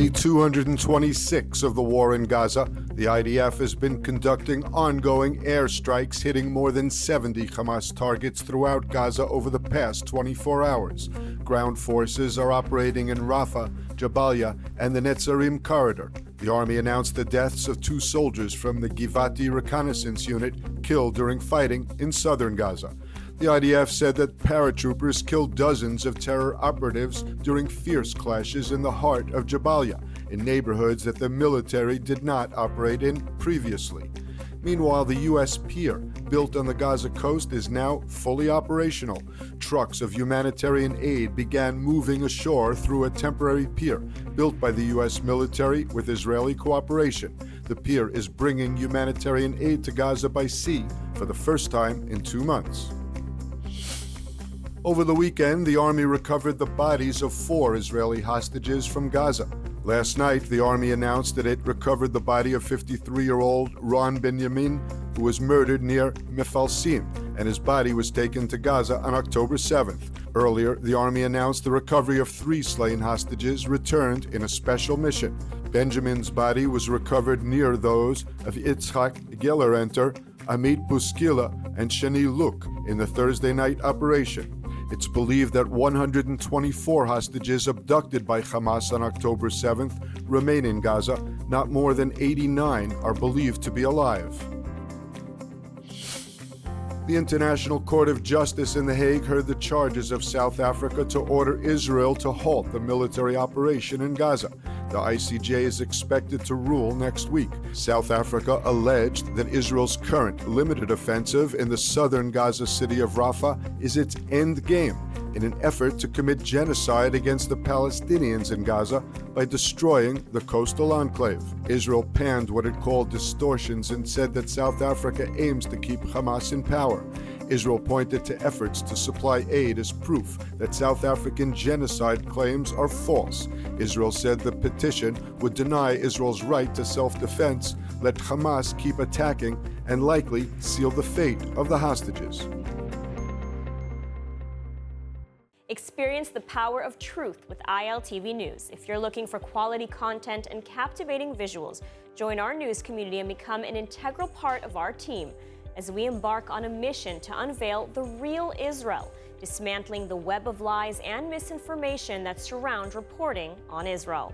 day 226 of the war in Gaza, the IDF has been conducting ongoing airstrikes hitting more than 70 Hamas targets throughout Gaza over the past 24 hours. Ground forces are operating in Rafah, Jabalia, and the Netzarim corridor. The army announced the deaths of 2 soldiers from the Givati reconnaissance unit killed during fighting in southern Gaza. The IDF said that paratroopers killed dozens of terror operatives during fierce clashes in the heart of Jabalia, in neighborhoods that the military did not operate in previously. Meanwhile, the U.S. pier built on the Gaza coast is now fully operational. Trucks of humanitarian aid began moving ashore through a temporary pier built by the U.S. military with Israeli cooperation. The pier is bringing humanitarian aid to Gaza by sea for the first time in 2 months. Over the weekend, the army recovered the bodies of 4 Israeli hostages from Gaza. Last night, the army announced that it recovered the body of 53-year-old Ron Benjamin, who was murdered near Mefalsim, and his body was taken to Gaza on October 7th. Earlier, the army announced the recovery of 3 slain hostages returned in a special mission. Benjamin's body was recovered near those of Itzhak Gellerenter, Amit Buskila, and Shani Luk in the Thursday night operation. It's believed that 124 hostages abducted by Hamas on October 7th remain in Gaza. Not more than 89 are believed to be alive. The International Court of Justice in The Hague heard the charges of South Africa to order Israel to halt the military operation in Gaza. The ICJ is expected to rule next week. South Africa alleged that Israel's current limited offensive in the southern Gaza city of Rafah is its end game in an effort to commit genocide against the Palestinians in Gaza by destroying the coastal enclave. Israel panned what it called distortions and said that South Africa aims to keep Hamas in power. Israel pointed to efforts to supply aid as proof that South African genocide claims are false. Israel said the petition would deny Israel's right to self-defense, let Hamas keep attacking, and likely seal the fate of the hostages. Experience the power of truth with ILTV News. If you're looking for quality content and captivating visuals, join our news community and become an integral part of our team as we embark on a mission to unveil the real Israel, dismantling the web of lies and misinformation that surround reporting on Israel.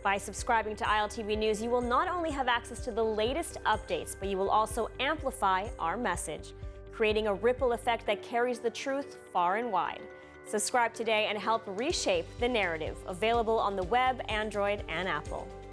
By subscribing to ILTV News, you will not only have access to the latest updates, but you will also amplify our message, creating a ripple effect that carries the truth far and wide. Subscribe today and help reshape the narrative. Available on the web, Android, and Apple.